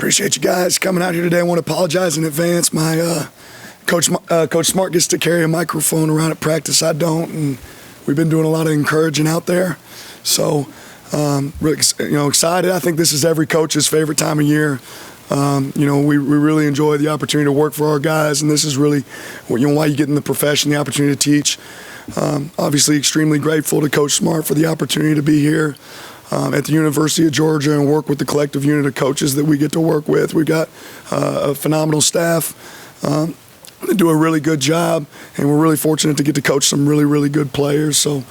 Appreciate you guys coming out here today. I want to apologize in advance. My Coach Smart gets to carry a microphone around at practice. I don't, and we've been doing a lot of encouraging out there. So, really, excited. I think this is every coach's favorite time of year. We really enjoy the opportunity to work for our guys, and this is really, why you get in the profession, the opportunity to teach. Obviously, extremely grateful to Coach Smart for the opportunity to be here at the University of Georgia and work with the collective unit of coaches that we get to work with. We've got a phenomenal staff. They do a really good job, and we're really fortunate to get to coach some really, really good players. So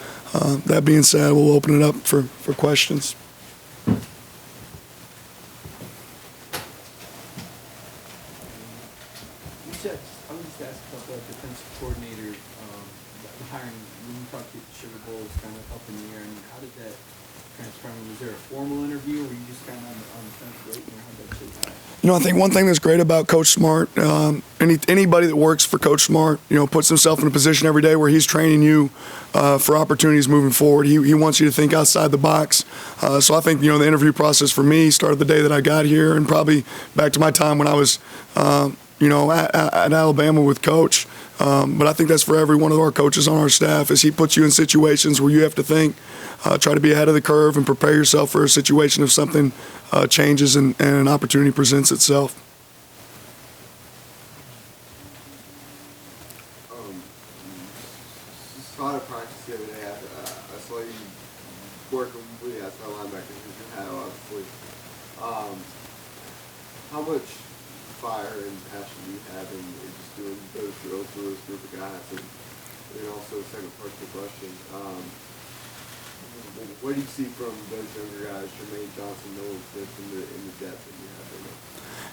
that being said, we'll open it up for questions. I was just asking about the defensive coordinator, the hiring. When you talked to the Sugar Bowl, it's kind of up in the air. I mean, how did that transfer? Was there a formal interview, or were you just kind of on the fence waiting, or how did that shake out? I think one thing that's great about Coach Smart, anybody that works for Coach Smart, puts himself in a position every day where he's training you for opportunities moving forward. He wants you to think outside the box. So I think, the interview process for me started the day that I got here, and probably back to my time when I was, at Alabama with Coach. But I think that's for every one of our coaches on our staff, is he puts you in situations where you have to think, try to be ahead of the curve and prepare yourself for a situation if something changes and an opportunity presents itself. Saw at practice the other day. I saw you working with outside linebackers with your hat, obviously. How much fire and passion do you have in just doing those drills for those group of guys? And also, second part of the question, what do you see from those younger guys, Jermaine Johnson, Nolan Smith, in the depth that you have right now?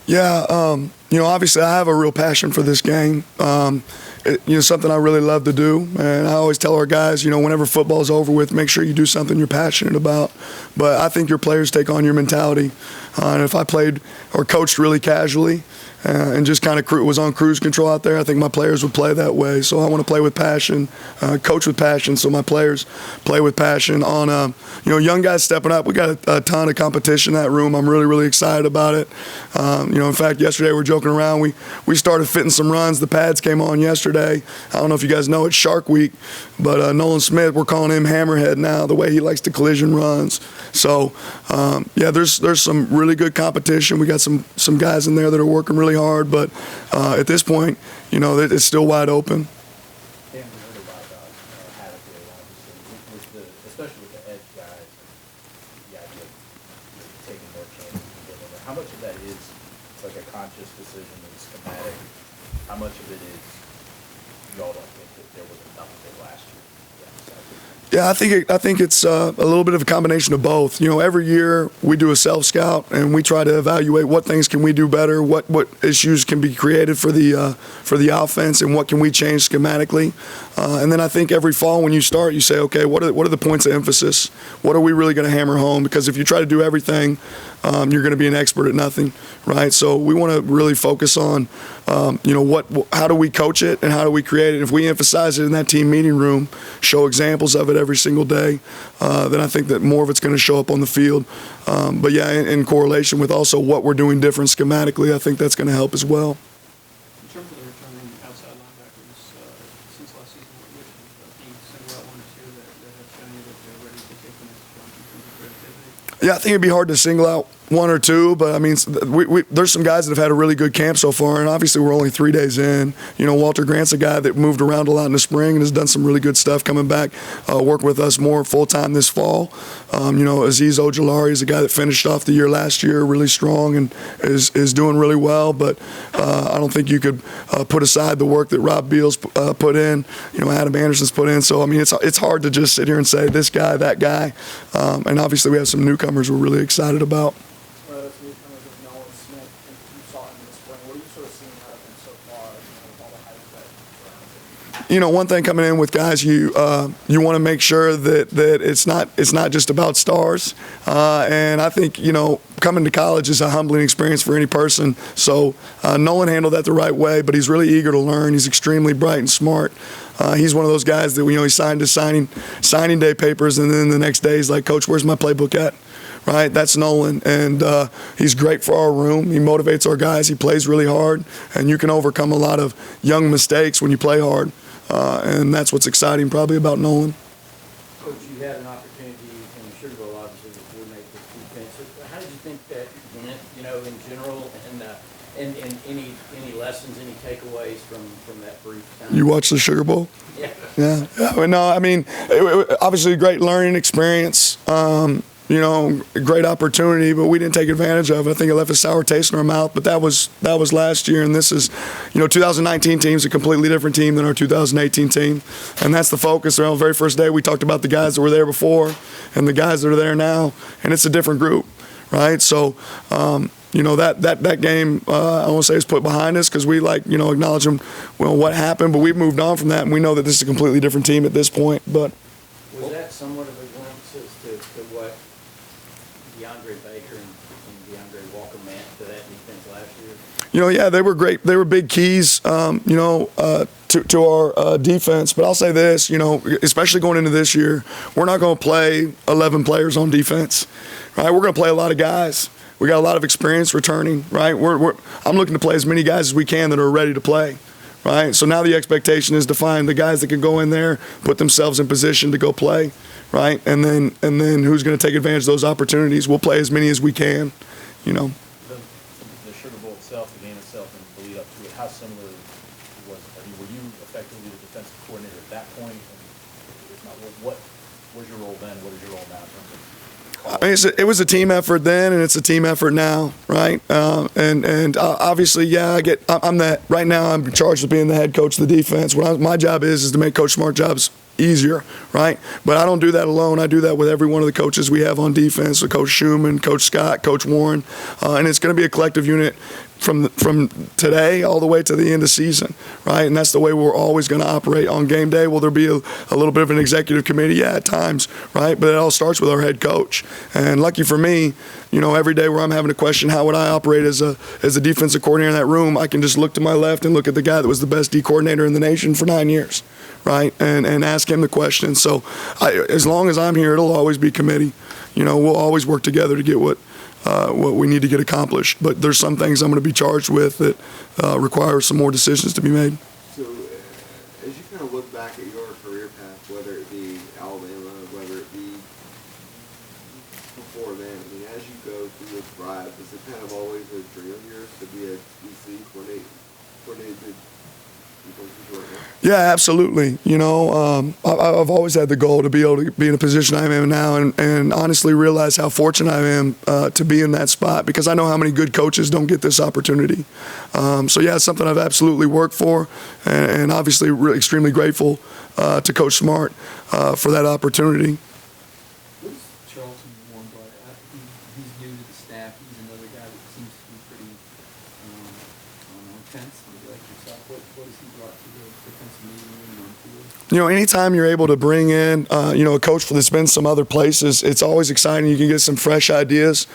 Yeah, obviously I have a real passion for this game. Something I really love to do, and I always tell our guys, whenever football's over with, make sure you do something you're passionate about. But I think your players take on your mentality. And if I played or coached really casually and just kind of was on cruise control out there, I think my players would play that way. So I want to play with passion, coach with passion, so my players play with passion. On young guys stepping up, we got a ton of competition in that room. I'm really, really excited about it. In fact, yesterday we were joking around. We started fitting some runs. The pads came on yesterday. I don't know if you guys know, it's Shark Week, but Nolan Smith, we're calling him Hammerhead now, the way he likes to collision runs. So, there's some really good competition. We got some guys in there that are working really hard, but at this point, it's still wide open. Dan, we heard about Hadfield, obviously, especially with the edge guys, the idea of taking more chances. How much of that is like a conscious decision and schematic? How much of it is y'all don't think that there was enough of it last year? Yeah, I think it's a little bit of a combination of both. Every year we do a self-scout and we try to evaluate what things can we do better, what issues can be created for the offense, and what can we change schematically. And then I think every fall when you start, you say, okay, what are the points of emphasis? What are we really going to hammer home? Because if you try to do everything, you're going to be an expert at nothing, right? So we want to really focus on, how do we coach it and how do we create it? If we emphasize it in that team meeting room, show examples of it every single day, then I think that more of it's going to show up on the field. But yeah, in correlation with also what we're doing different schematically, I think that's going to help as well. In terms of the returning outside linebackers, since last season, can you single out one or two that have shown you that they're ready to take the next jump in terms of productivity? Yeah, I think it'd be hard to single out one or two, but I mean, there's some guys that have had a really good camp so far, and obviously we're only 3 days in. Walter Grant's a guy that moved around a lot in the spring and has done some really good stuff coming back, working with us more full-time this fall. Aziz Ojulari is a guy that finished off the year last year really strong and is doing really well, but I don't think you could put aside the work that Rob Beals put in, Adam Anderson's put in. So, I mean, it's hard to just sit here and say this guy, that guy. And obviously we have some newcomers we're really excited about. Newcomers of Nolan Smith, and you saw him in the spring. What are you sort of seeing out of him so far, with all the hype that surrounds him? One thing coming in with guys, you want to make sure that it's not just about stars. And I think, coming to college is a humbling experience for any person. So Nolan handled that the right way, but he's really eager to learn. He's extremely bright and smart. He's one of those guys that he signed his signing day papers, and then the next day he's like, Coach, where's my playbook at? right? That's Nolan, and he's great for our room. He motivates our guys. He plays really hard, and you can overcome a lot of young mistakes when you play hard, and that's what's exciting probably about Nolan. Coach, you had an opportunity in the Sugar Bowl, obviously, to coordinate this defense. So how did you think that went, in general, and any lessons, any takeaways from that brief time? You watched the Sugar Bowl? Yeah. Yeah. No, I mean, obviously a great learning experience. Great opportunity, but we didn't take advantage of it. I think it left a sour taste in our mouth, but that was last year, and this is, 2019 team's a completely different team than our 2018 team, and that's the focus. On the very first day, we talked about the guys that were there before and the guys that are there now, and it's a different group, right? So, that game, I won't say is put behind us because we acknowledge them, what happened, but we've moved on from that, and we know that this is a completely different team at this point. But was that somewhat of a glimpse as to what DeAndre Baker and DeAndre Walker meant to that defense last year? Yeah, they were great. They were big keys, to our defense. But I'll say this, especially going into this year, we're not going to play 11 players on defense, right? We're going to play a lot of guys. We got a lot of experience returning, right? I'm looking to play as many guys as we can that are ready to play, right? So now the expectation is to find the guys that can go in there, put themselves in position to go play, right? And then who's going to take advantage of those opportunities? We'll play as many as we can, The Sugar Bowl itself, the game itself, and the lead up to it, how similar were you effectively the defensive coordinator at that point? And if not, what was your role then? What is your role now in terms of? I mean, it was a team effort then, and it's a team effort now, right? And obviously, yeah, I'm that right now. I'm charged with being the head coach of the defense. My job is to make Coach Smart jobs easier, right? But I don't do that alone. I do that with every one of the coaches we have on defense, with Coach Schumann, Coach Scott, Coach Warren, and it's going to be a collective unit from today all the way to the end of season, right? And that's the way we're always going to operate on game day. Will there be a little bit of an executive committee? Yeah, at times, right? But it all starts with our head coach. And lucky for me, every day where I'm having a question, how would I operate as a defensive coordinator in that room, I can just look to my left and look at the guy that was the best D coordinator in the nation for 9 years, right? And ask him the question. So as long as I'm here, it'll always be committee. We'll always work together to get what we need to get accomplished. But there's some things I'm going to be charged with that require some more decisions to be made. So, as you kind of look back at your career path, whether it be Alabama, whether it be before then, I mean, as you go through this ride, is it kind of always a dream of yours to be a DC coordinated? Yeah, absolutely. I've always had the goal to be able to be in a position I am now, and honestly realize how fortunate I am to be in that spot, because I know how many good coaches don't get this opportunity. So yeah, it's something I've absolutely worked for, and obviously really extremely grateful to Coach Smart for that opportunity. What is Charlton Warren? He's new to the staff. He's another guy that seems to be pretty intense, like yourself. What has he brought to the defensive meeting room on field? Anytime you're able to bring in, a coach that's been some other places, it's always exciting. You can get some fresh ideas,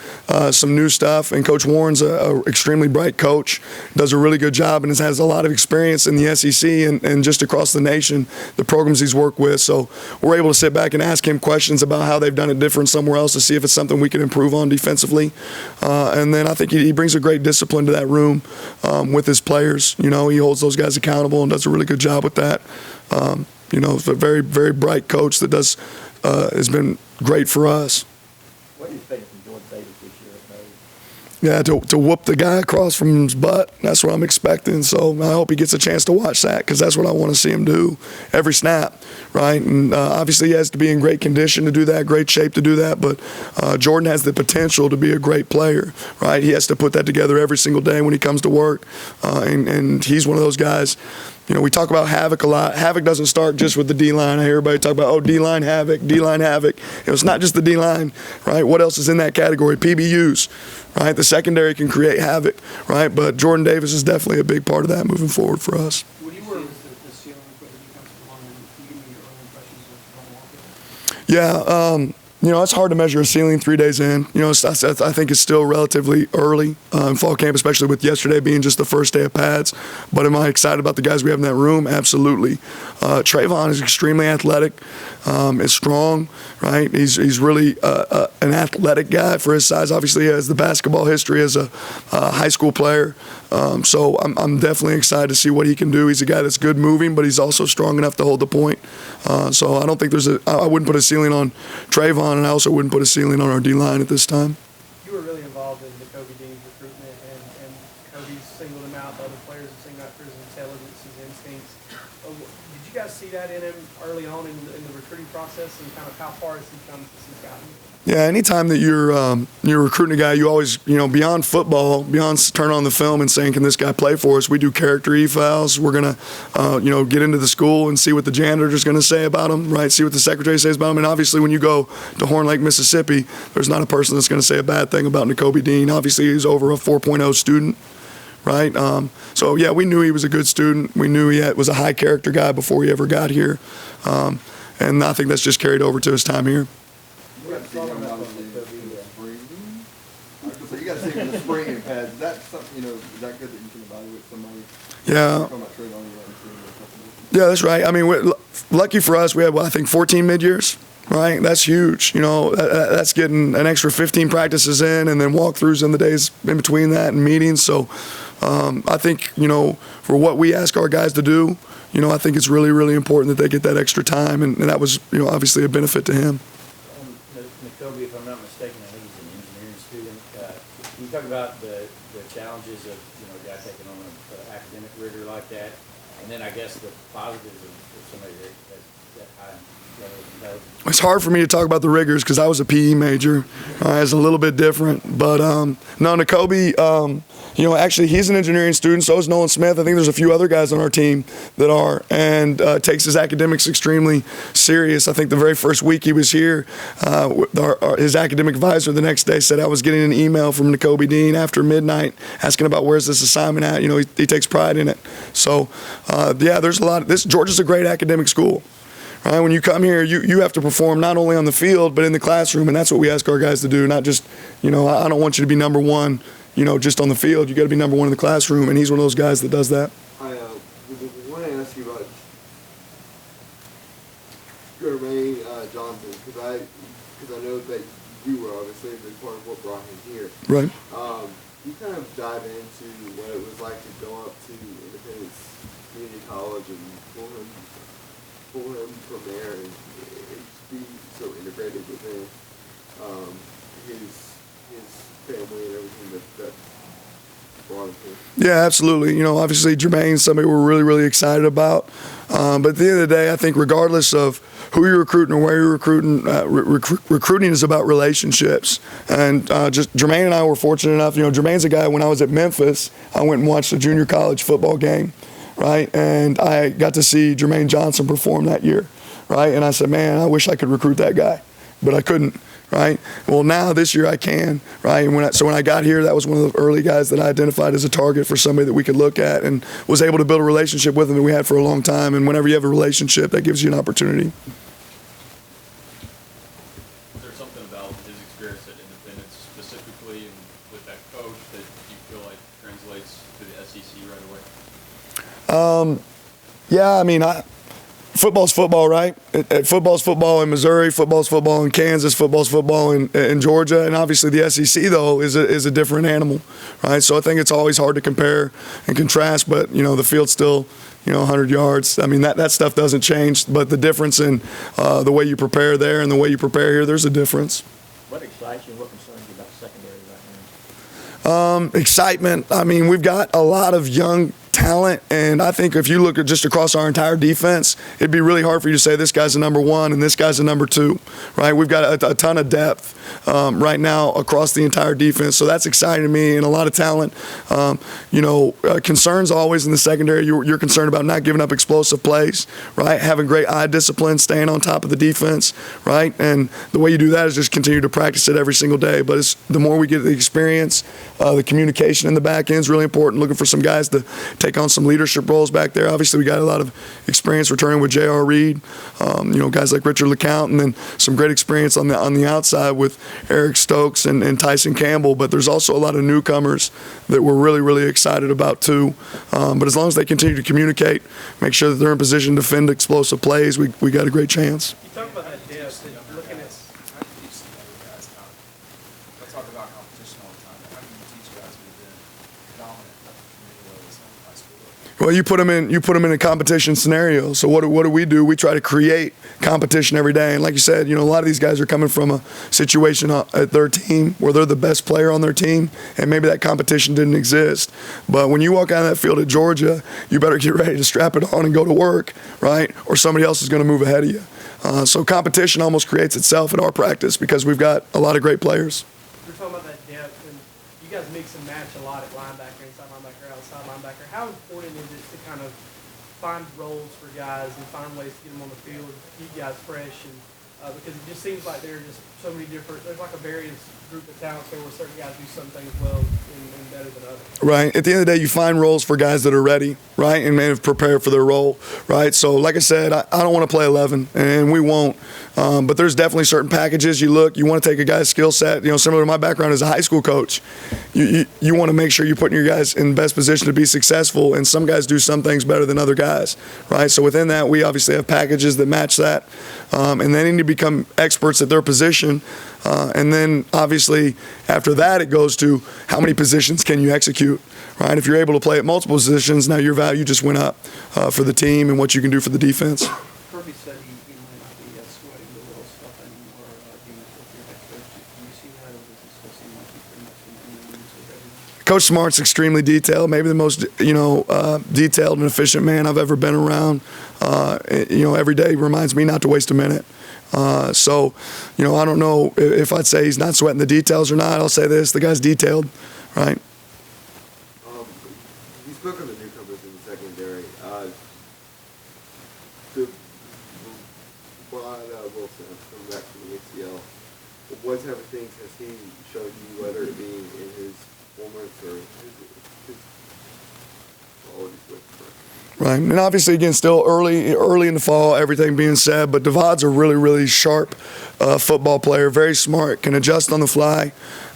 some new stuff. And Coach Warren's a extremely bright coach, does a really good job, and has a lot of experience in the SEC and just across the nation, the programs he's worked with. So we're able to sit back and ask him questions about how they've done it different somewhere else to see if it's something we can improve on defensively. And then I think he brings a great discipline to that room with his players. He holds those guys accountable and does a really good job with that. It's a very, very bright coach that has been great for us. What do you think from Jordan Davis this year? Yeah, to whoop the guy across from his butt, that's what I'm expecting. So I hope he gets a chance to watch that, because that's what I want to see him do every snap, right? And obviously he has to be in great condition to do that, great shape to do that, but Jordan has the potential to be a great player, right? He has to put that together every single day when he comes to work, and he's one of those guys. We talk about havoc a lot. Havoc doesn't start just with the D-line. I hear everybody talk about, D-line havoc, D-line havoc. It's not just the D-line, right? What else is in that category? PBUs, right? The secondary can create havoc, right? But Jordan Davis is definitely a big part of that moving forward for us. What do you see as the ceiling for the defensive line? Can you give me your early impressions of John Walker? Yeah, it's hard to measure a ceiling 3 days in. I think it's still relatively early in fall camp, especially with yesterday being just the first day of pads. But am I excited about the guys we have in that room? Absolutely. Trayvon is extremely athletic. is strong, right? He's really an athletic guy for his size. Obviously, he has the basketball history as a high school player. So I'm definitely excited to see what he can do. He's a guy that's good moving, but he's also strong enough to hold the point. So I don't think I wouldn't put a ceiling on Trayvon, and I also wouldn't put a ceiling on our D-line at this time. You were really involved in the Kobe Dean's recruitment, and Kobe's singled him out. The other players have singled out for his intelligence, his instincts. Did you guys see that in him early on in the recruiting process, and kind of how far has he come since he's gotten? Yeah, anytime that you're recruiting a guy, you always, beyond football, beyond turn on the film and saying, can this guy play for us? We do character evals. We're going to, get into the school and see what the janitor's going to say about him, right? See what the secretary says about him. And obviously when you go to Horn Lake, Mississippi, there's not a person that's going to say a bad thing about Kobe Dean. Obviously he's over a 4.0 student, right? So, yeah, we knew he was a good student. We knew he was a high character guy before he ever got here. And I think that's just carried over to his time here. You got to see him obviously in the spring. I was gonna say, you got to see him in the spring and pads. Is that something, is that good that you can evaluate somebody? Yeah. Talking about Trayvon, you haven't seen him or something. Yeah, that's right. I mean, lucky for us, we had, I think 14 mid-years, right? That's huge. That's getting an extra 15 practices in and then walkthroughs in the days in between that and meetings. So I think, for what we ask our guys to do, I think it's really, really important that they get that extra time. And that was, obviously a benefit to him. Kobe, if I'm not mistaken, I think he's an engineering student. Can you talk about the challenges of, a guy taking on an academic rigor like that? And then I guess the positives of somebody that has that high level of intelligence. It's hard for me to talk about the rigors because I was a PE major. It's a little bit different. But, no, Kobe, actually he's an engineering student. So is Nolan Smith. I think there's a few other guys on our team that are, and takes his academics extremely serious. I think the very first week he was here, his academic advisor the next day said I was getting an email from Kobe Dean after midnight asking about where's this assignment at. He takes pride in it. So, yeah, there's a lot. Georgia's a great academic school. Right? When you come here, you have to perform not only on the field but in the classroom, and that's what we ask our guys to do. Not just, I don't want you to be number one, just on the field. You got to be number one in the classroom, and he's one of those guys that does that. I want to ask you about Jermaine Johnson because I know that you were obviously a big part of what brought him here. Right. You kind of dive into what it was like to go up to Independence Community College and pull him from there and just be so integrated within his family and everything that brought him here. Yeah, absolutely. Obviously Jermaine's somebody we're really, really excited about. But at the end of the day, I think regardless of who you're recruiting or where you're recruiting, recruiting is about relationships. And just Jermaine and I were fortunate enough. Jermaine's a guy, when I was at Memphis, I went and watched a junior college football game. Right, and I got to see Jermaine Johnson perform that year, right? And I said, man, I wish I could recruit that guy, but I couldn't, right? Well, now this year I can, right? And when I got here, that was one of the early guys that I identified as a target for somebody that we could look at, and was able to build a relationship with him that we had for a long time. And whenever you have a relationship, that gives you an opportunity. Is there something about his experience at Independence specifically and with that coach that you feel like translates to the SEC right away? Yeah, I mean, football's football, right? Football's football in Missouri, football's football in Kansas, football's football in Georgia, and obviously the SEC though is a different animal, right? So I think it's always hard to compare and contrast, but the field's still 100 yards. I mean that stuff doesn't change, but the difference in the way you prepare there and the way you prepare here, there's a difference. What excites you? What concerns you about secondary right now? Excitement. I mean, we've got a lot of young talent, and I think if you look at just across our entire defense, it'd be really hard for you to say this guy's a number one and this guy's a number two, right? We've got a ton of depth right now across the entire defense, so that's exciting to me, and a lot of talent. Concerns always in the secondary, you're concerned about not giving up explosive plays, right? Having great eye discipline, staying on top of the defense, right? And the way you do that is just continue to practice it every single day. But the more we get the experience, the communication in the back end is really important. Looking for some guys to take on some leadership roles back there. Obviously, we got a lot of experience returning with J.R. Reed, guys like Richard LeCount, and then some great experience on the outside with Eric Stokes and Tyson Campbell. But there's also a lot of newcomers that we're really, really excited about too. But as long as they continue to communicate, make sure that they're in position to defend explosive plays, we got a great chance. You talk about talk about competition all the time. How do you teach guys who have been dominant in many ways in high school? Well, you put them in a competition scenario. So what do we do? We try to create competition every day. And like you said, a lot of these guys are coming from a situation at their team where they're the best player on their team, and maybe that competition didn't exist. But when you walk out of that field at Georgia, you better get ready to strap it on and go to work, right? Or somebody else is going to move ahead of you. So competition almost creates itself in our practice because we've got a lot of great players. We're talking about that depth, and you guys mix and match a lot at linebacker, inside linebacker, outside linebacker. How important is it to kind of find roles for guys and find ways to get them on the field, keep guys fresh, and because it just seems like there are just so many different. There's like a various group of talents there where certain guys do some things well and better than others. Right. At the end of the day, you find roles for guys that are ready, right, and have prepared for their role, right? So, like I said, I don't want to play 11, and we won't. But there's definitely certain packages you want to take a guy's skill set. Similar to my background as a high school coach, you want to make sure you're putting your guys in the best position to be successful, and some guys do some things better than other guys, right? So within that, we obviously have packages that match that, and they need to become experts at their position. And then obviously after that, it goes to how many positions can you execute, right? If you're able to play at multiple positions, now your value just went up for the team and what you can do for the defense. Kirby said he might not be sweating the little stuff anymore, being your head coach. Do you see that, or does it still seem like he's pretty much in the weeds with everything? Coach Smart's extremely detailed, maybe the most detailed and efficient man I've ever been around. Every day reminds me not to waste a minute. So I don't know if I'd say he's not sweating the details or not. I'll say this: the guy's detailed, right? You spoke of the newcomers in the secondary. Brian Wilson coming back from the ACL. What type of things has he shown you, whether it be in his performance or his qualities with the Right, and obviously, again, still early in the fall, everything being said, but Devon's a really, really sharp football player, very smart, can adjust on the fly,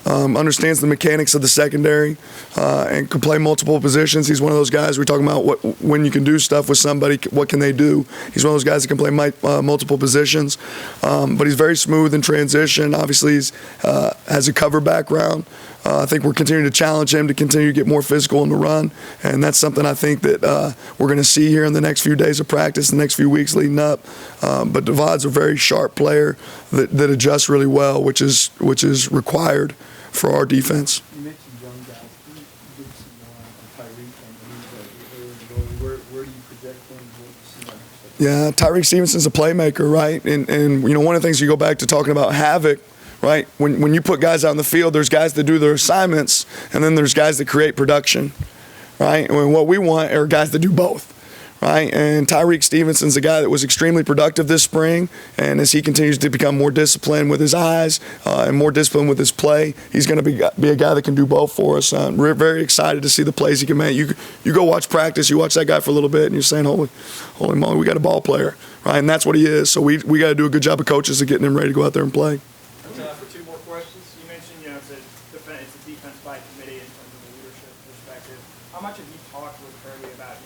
understands the mechanics of the secondary, and can play multiple positions. He's one of those guys we're talking about when you can do stuff with somebody, what can they do? He's one of those guys that can play multiple positions, but he's very smooth in transition. Obviously, he has a cover background. I think we're continuing to challenge him to continue to get more physical in the run, and that's something I think that we're going to see here in the next few days of practice, the next few weeks leading up. But Devon's a very sharp player that adjusts really well, which is required for our defense. You mentioned young guys. Can you give us some more on Tyreek and where do you project him? What do you see? Yeah, Tyreek Stevenson's a playmaker, right? And one of the things you go back to talking about havoc, right? When you put guys out in the field, there's guys that do their assignments, and then there's guys that create production, right? And what we want are guys that do both, right? And Tyreek Stevenson's a guy that was extremely productive this spring, and as he continues to become more disciplined with his eyes and more disciplined with his play, he's going to be a guy that can do both for us. We're very excited to see the plays he can make. You go watch practice, you watch that guy for a little bit, and you're saying, holy moly, we got a ball player, right? And that's what he is. So we got to do a good job of coaches of getting him ready to go out there and play. For two more questions, you mentioned it's a defense by committee in terms of the leadership perspective. How much have you talked with Kirby about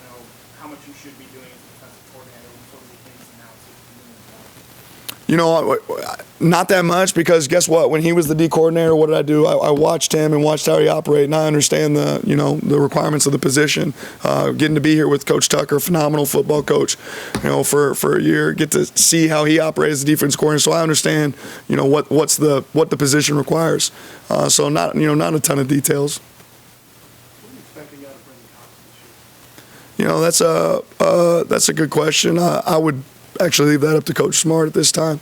how much you should be doing as a defensive coordinator and sort of the ins and outs of Not that much, because guess what? When he was the D coordinator, what did I do? I watched him and watched how he operated, and I understand the requirements of the position. Getting to be here with Coach Tucker, phenomenal football coach, for a year, get to see how he operates as a defense coordinator. So I understand, what the position requires. So not a ton of details. What are you expecting out of Brendan Cox this year? That's a good question. I would actually leave that up to Coach Smart at this time.